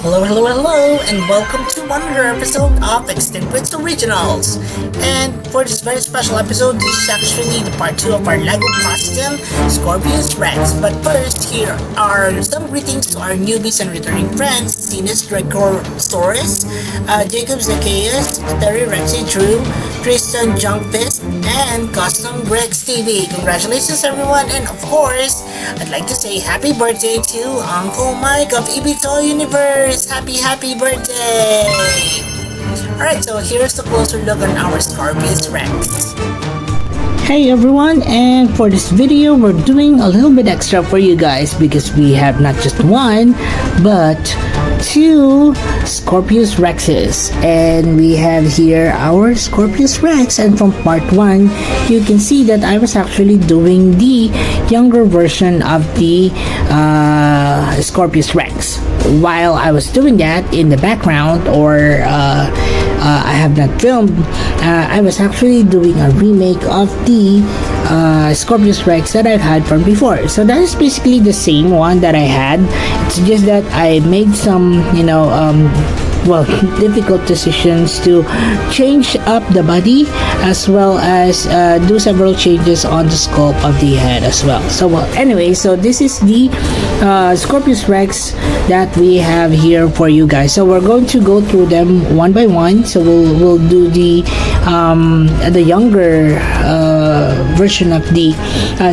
Hello, hello, hello, and welcome to another episode of Extinct Originals. And for this very special episode, this is actually the part 2 of our LEGO costume, Scorpius Rex. But first, here are some greetings to our newbies and returning friends, Sinus Dracosaurus, Jacob Zacchaeus, Terry Rexy Drew, Tristan Junkfist, and Custom Rex TV. Congratulations everyone, and of course, I'd like to say happy birthday to Uncle Mike of Ibito Universe. Happy birthday! Alright, so here's a closer look on our Scorpius Rex. Hey everyone, and for this video we're doing a little bit extra for you guys because we have not just one but two Scorpius Rexes, and we have here our Scorpius Rex. And from part 1 you can see that I was actually doing the younger version of the Scorpius Rex. While I was doing that in the background, or I have not filmed, I was actually doing a remake of the Scorpius Rex that I've had from before. So that is basically the same one that I had. It's just that I made some, difficult decisions to change up the body as well as do several changes on the sculpt of the head as well. So anyway, so this is the Scorpius Rex that we have here for you guys. So we're going to go through them one by one. So we'll do the younger version of the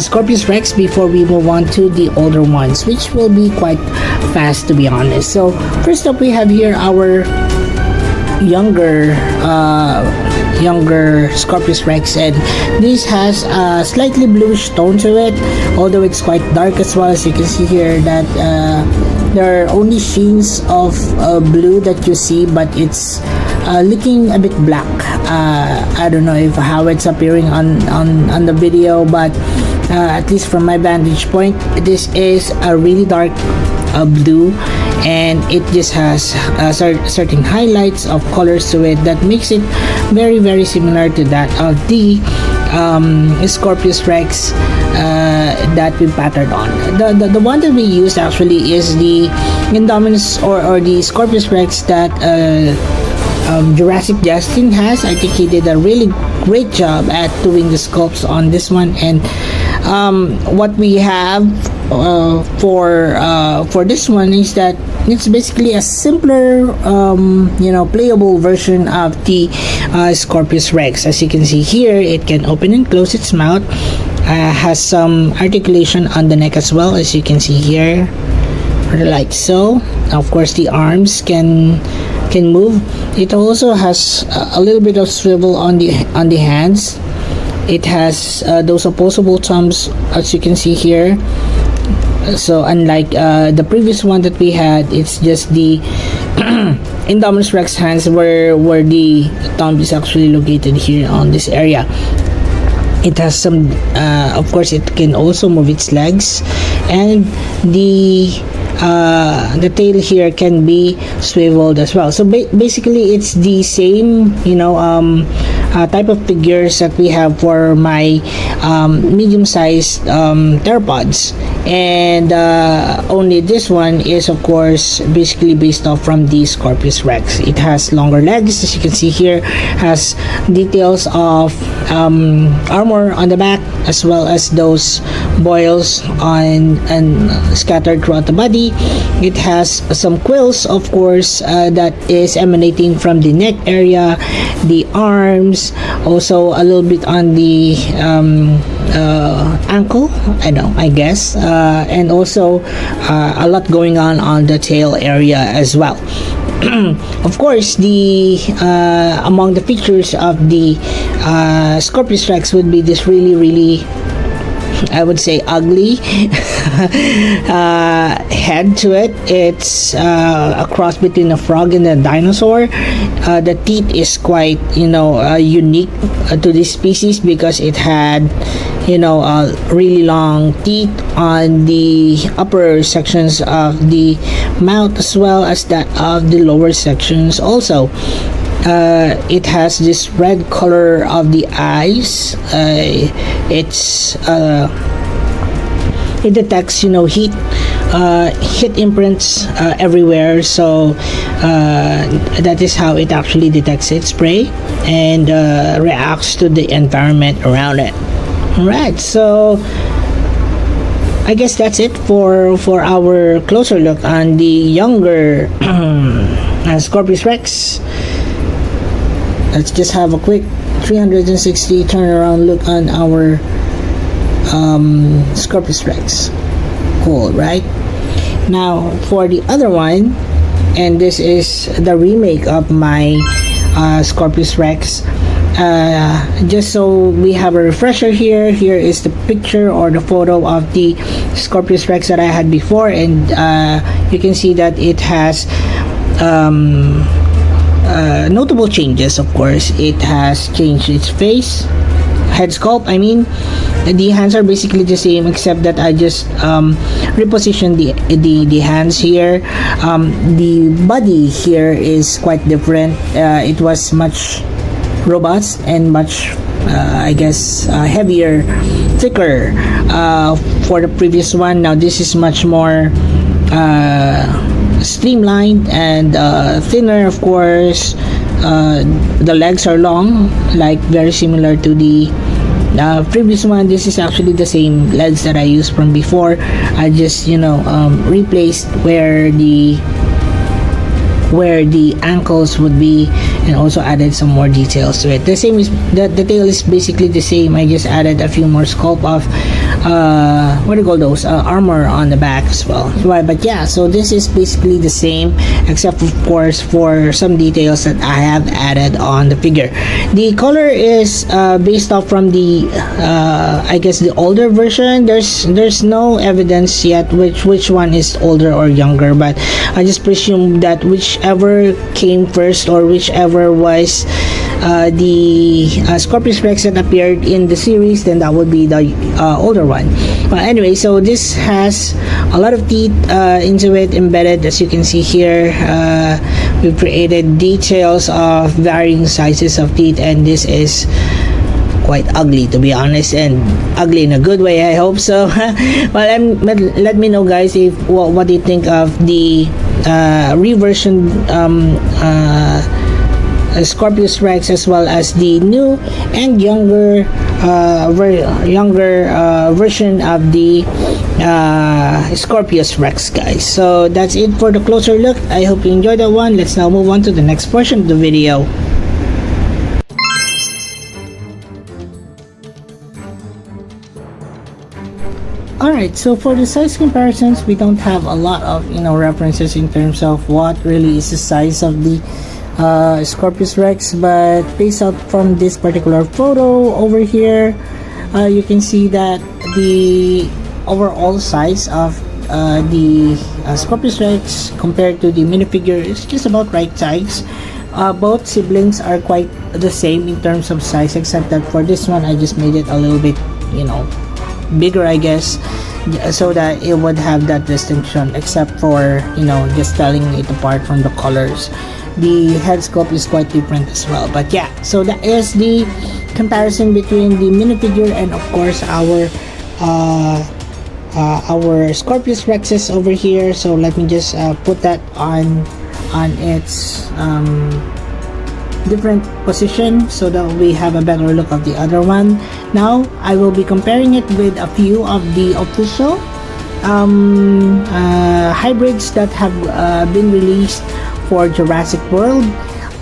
Scorpius Rex before we move on to the older ones, which will be quite fast, to be honest. So first up, we have here our younger Scorpius Rex, and this has a slightly bluish tone to it, although it's quite dark as well. As you can see here that there are only sheens of blue that you see, but it's looking a bit black. I don't know if how it's appearing on the video, but at least from my vantage point, this is a really dark blue, and it just has certain highlights of colors to it that makes it very, very similar to that of the Scorpius Rex that we patterned on. The one that we used actually is the Indominus or the Scorpius Rex that Jurassic Justin has. I think he did a really great job at doing the sculpts on this one. And what we have for this one is that it's basically a simpler playable version of the Scorpius Rex. As you can see here, it can open and close its mouth, has some articulation on the neck as well, as you can see here, like so. Of course, the arms can move. It also has a little bit of swivel on the hands. It has those opposable thumbs, as you can see here. So unlike the previous one that we had, it's just the Indominus Rex hands where the thumb is actually located here on this area. It has some of course it can also move its legs, and the tail here can be swiveled as well. So basically it's the same type of figures that we have for my medium-sized theropods, and only this one is of course basically based off from the Scorpius Rex. It has longer legs, as you can see here, has details of armor on the back, as well as those boils on and scattered throughout the body. It has some quills, of course, that is emanating from the neck area, the arms, also a little bit on the ankle, I guess, and also a lot going on the tail area as well. Of course, the among the features of the Scorpius Rex would be this really, I would say, ugly head to it. It's a cross between a frog and a dinosaur. The teeth is quite unique to this species because it had really long teeth on the upper sections of the mouth as well as that of the lower sections also. It has this red color of the eyes. It detects heat hit imprints everywhere, so that is how it actually detects its prey and reacts to the environment around it. Alright, so I guess that's it for our closer look on the younger Scorpius Rex. Let's just have a quick 360 turnaround look on our Scorpius Rex. Cool, right? Now for the other one, and this is the remake of my Scorpius Rex. Just so we have a refresher here, here is the picture or the photo of the Scorpius Rex that I had before, and you can see that it has notable changes. Of course, it has changed its face, head sculpt. I mean, the hands are basically the same, except that I just repositioned the hands here. The body here is quite different. It was much robust and much I guess heavier, thicker for the previous one. Now this is much more streamlined and thinner. Of course, the legs are long, like very similar to the previous one. This is actually the same legs that I used from before. I just replaced where the ankles would be, and also added some more details to it. The same is the tail is basically the same. I just added a few more sculpt of what do you call those, armor on the back as well. But yeah, so this is basically the same, except of course for some details that I have added on the figure. The color is based off from the I guess the older version. There's no evidence yet which one is older or younger, but I just presume that whichever came first, or whichever was the Scorpius Rex that appeared in the series, then that would be the older one. Anyway, so this has a lot of teeth into it embedded, as you can see here. We've created details of varying sizes of teeth, and this is quite ugly, to be honest, and ugly in a good way, I hope so. Let me know, guys, if what do you think of the reversion Scorpius Rex, as well as the new and younger version of the Scorpius Rex, guys. So that's it for the closer look. I hope you enjoyed that one. Let's now move on to the next portion of the video. Alright, so for the size comparisons, we don't have a lot of references in terms of what really is the size of the Scorpius Rex, but based out from this particular photo over here, you can see that the overall size of the Scorpius Rex compared to the minifigure is just about right size. Both siblings are quite the same in terms of size, except that for this one I just made it a little bit bigger, I guess, so that it would have that distinction, except for just telling it apart from the colors. The head sculpt is quite different as well. But yeah, so that is the comparison between the minifigure and of course our Scorpius Rexes over here. So let me just put that on its different position so that we have a better look of the other one. Now I will be comparing it with a few of the official hybrids that have been released for Jurassic World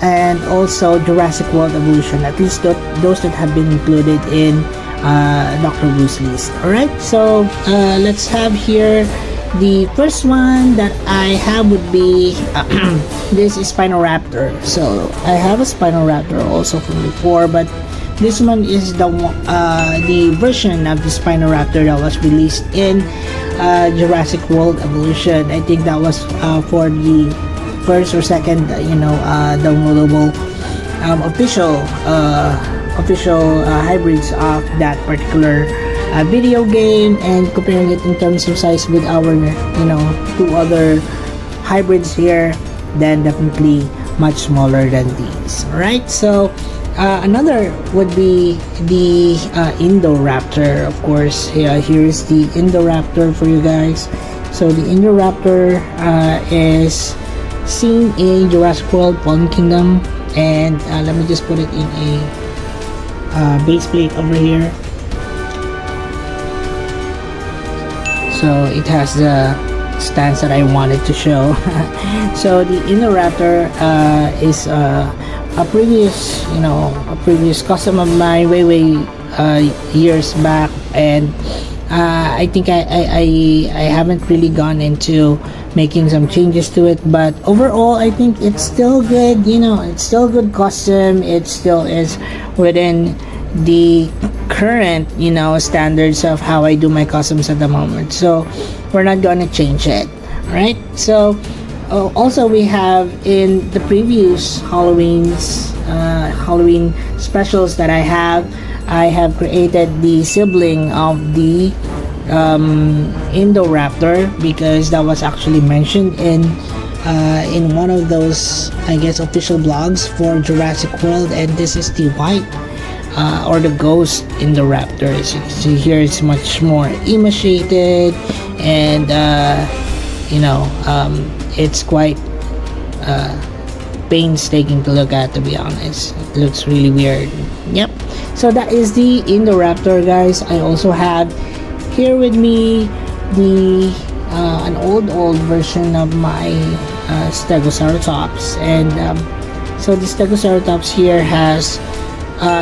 and also Jurassic World Evolution, at least those that have been included in Dr. Wu's list. Alright, so let's have here the first one that I have would be this is Spinoraptor. So I have a Spinoraptor also from before, but this one is the version of the Spinoraptor that was released in Jurassic World Evolution. I think that was for the first or second downloadable official hybrids of that particular video game, and comparing it in terms of size with our two other hybrids here, then definitely much smaller than these. Alright, so another would be the Indoraptor. Of course, here's the Indoraptor for you guys. So the Indoraptor is seen in Jurassic World Fallen Kingdom, and let me just put it in a base plate over here. So it has the stance that I wanted to show. So the Indoraptor is a previous custom of mine way years back, and I think I haven't really gone into making some changes to it, but overall I think it's still good. It's still good custom. It still is within the current standards of how I do my customs at the moment, so we're not gonna change it, right? So also we have in the previous Halloween specials that I have created the sibling of the Indoraptor, because that was actually mentioned in one of those, I guess, official blogs for Jurassic World, and this is the white or the ghost Indoraptor. As you can see here, it's much more emaciated, and it's quite painstaking to look at, to be honest. It looks really weird. Yep. So that is the Indoraptor, guys. I also have here with me the an old version of my Stegoceratops, and so the Stegoceratops here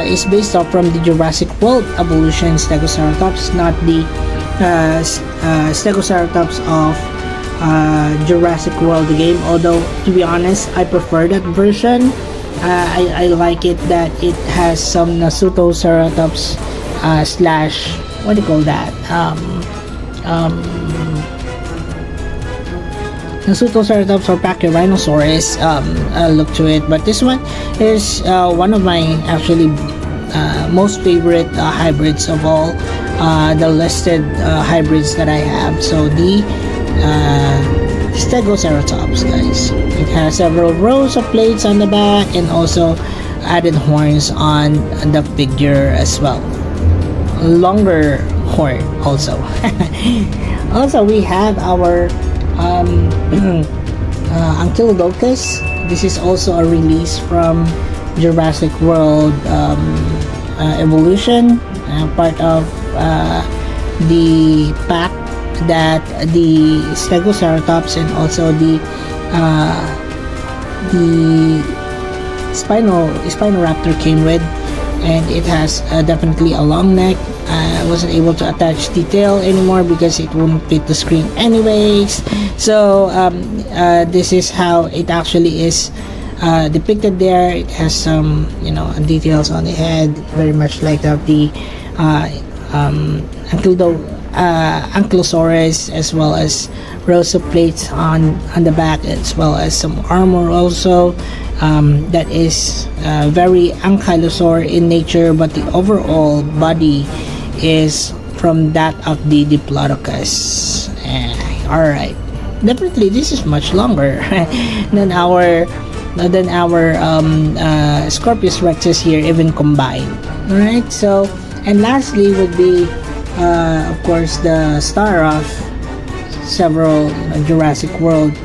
is based off from the Jurassic World evolution Stegoceratops, not the Stegoceratops of Jurassic World the game, although to be honest I prefer that version. I like it that it has some Nasutoceratops slash, what do you call that, Nasutoceratops or Pachyrhinosaurus look to it, but this one is one of my actually most favorite hybrids of all the listed hybrids that I have. So the Stegoceratops, guys. It has several rows of plates on the back, and also added horns on the figure as well. Longer horn also. Also, we have our Ankylodocus. This is also a release from Jurassic World Evolution, part of the pack that the Stegoceratops and also the Spinoraptor came with, and it has definitely a long neck. I wasn't able to attach detail anymore because it won't fit the screen anyways. So this is how it actually is depicted there. It has some details on the head, very much like that of the Ankylosaurus, as well as rows of plates on the back, as well as some armor also. That is very ankylosaur in nature, but the overall body is from that of the Diplodocus. Alright, definitely this is much longer than our Scorpius Rexes here, even combined. Alright, so, and lastly would be of course the star of several Jurassic World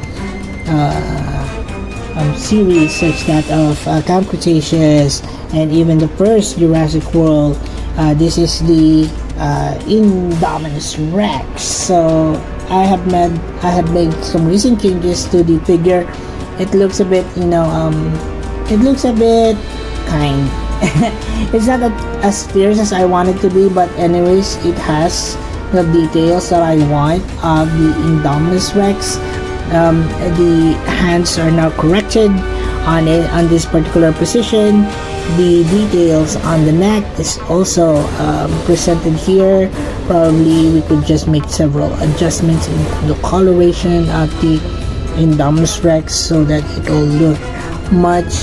series, such that of Camp Cretaceous, and even the first Jurassic World. This is the Indominus Rex. So I have made some recent changes to the figure. It looks a bit it looks a bit kind. It's not as fierce as I want it to be, but anyways, it has the details that I want of the Indominus Rex. The hands are now corrected on this particular position. The details on the neck is also presented here. Probably we could just make several adjustments in the coloration of the Indominus Rex so that it will look much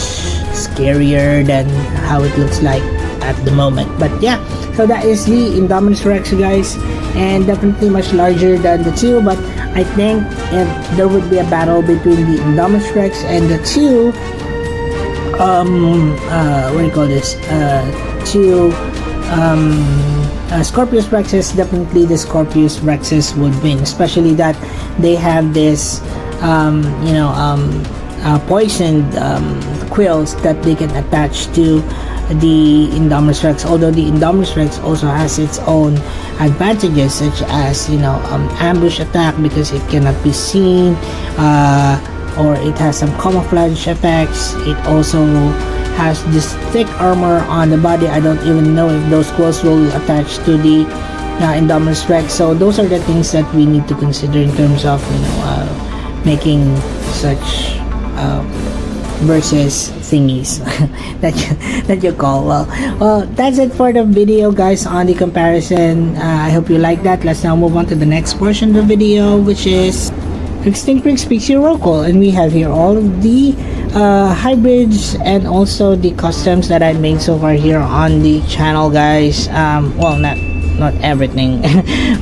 scarier than how it looks like at the moment. But yeah, so that is the Indominus Rex, guys, and definitely much larger than the two. But I think if there would be a battle between the Indominus Rex and the two Scorpius Rexes, definitely the Scorpius Rexes would win, especially that they have this poisoned quills that they can attach to the Indominus Rex, although the Indominus Rex also has its own advantages, such as ambush attack because it cannot be seen, or it has some camouflage effects. It also has this thick armor on the body. I don't even know if those quills will attach to the Indominus Rex. So those are the things that we need to consider in terms of making such versus thingies that you call. Well, that's it for the video, guys, on the comparison. I hope you like that. Let's now move on to the next portion of the video, which is Extinct Rex Pixie Roll Call, and we have here all of the hybrids and also the customs that I made so far here on the channel, guys. Well, not everything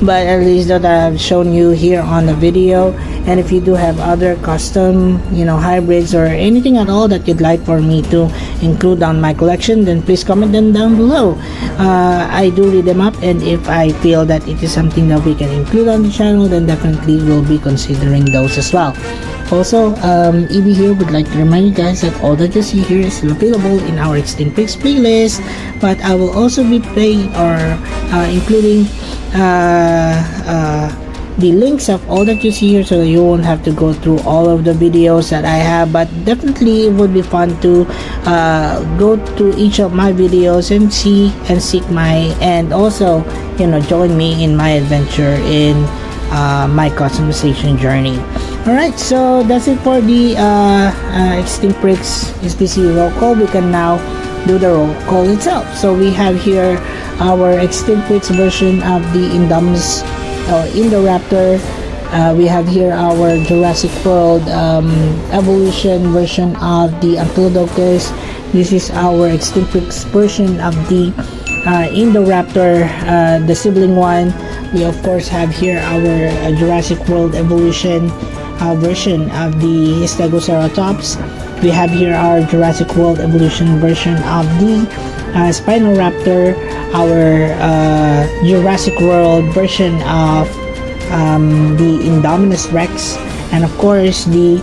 but at least that I've shown you here on the video. And if you do have other custom hybrids or anything at all that you'd like for me to include on my collection, then please comment them down below. I do read them up, and if I feel that it is something that we can include on the channel, then definitely we'll be considering those as well. Also, EB here would like to remind you guys that all that you see here is still available in our Extinct Rex playlist, but I will also be playing or including the links of all that you see here, so that you won't have to go through all of the videos that I have. But definitely it would be fun to go to each of my videos and see and seek my, and also join me in my adventure in my customization journey. Alright, so that's it for the Extinct Rex SPC roll call. We can now do the roll call itself. So we have here our Extinct Rex version of the Indominus Indoraptor. We have here our Jurassic World evolution version of the Amphilodochus. This is our Extinct Rex version of the Indoraptor, the sibling one. We of course have here our Jurassic World evolution version of the Stegoceratops. We have here our Jurassic World evolution version of the Spinoraptor, our Jurassic World version of the Indominus Rex, and of course the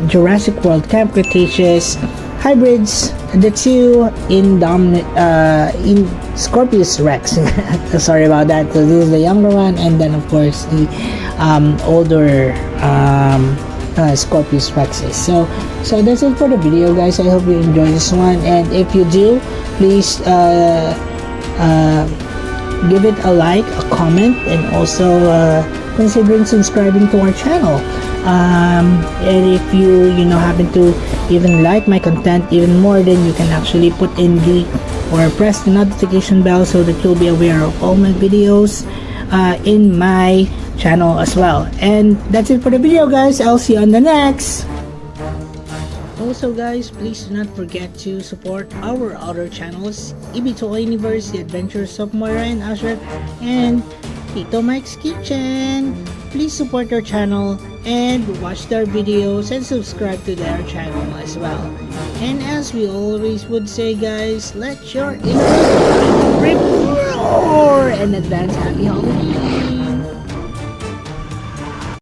Jurassic World Camp Cretaceous hybrids, the two in Scorpius Rex. Sorry about that. So this is the younger one, and then of course the older Scorpius Rexes. So that's it for the video, guys. I hope you enjoyed this one, and if you do, please give it a like, a comment, and also considering subscribing to our channel. And if you happen to even like my content even more, then you can actually put in the or press the notification bell so that you'll be aware of all my videos in my channel as well. And that's it for the video, guys. I'll see you on the next. Also, guys, please do not forget to support our other channels, EB Toy Universe, The Adventures of Moira and Asher, and Tito Mike's Kitchen. Please support their channel and watch their videos and subscribe to their channel as well. And as we always would say, guys, let your inner rip roar and advance happy holidays.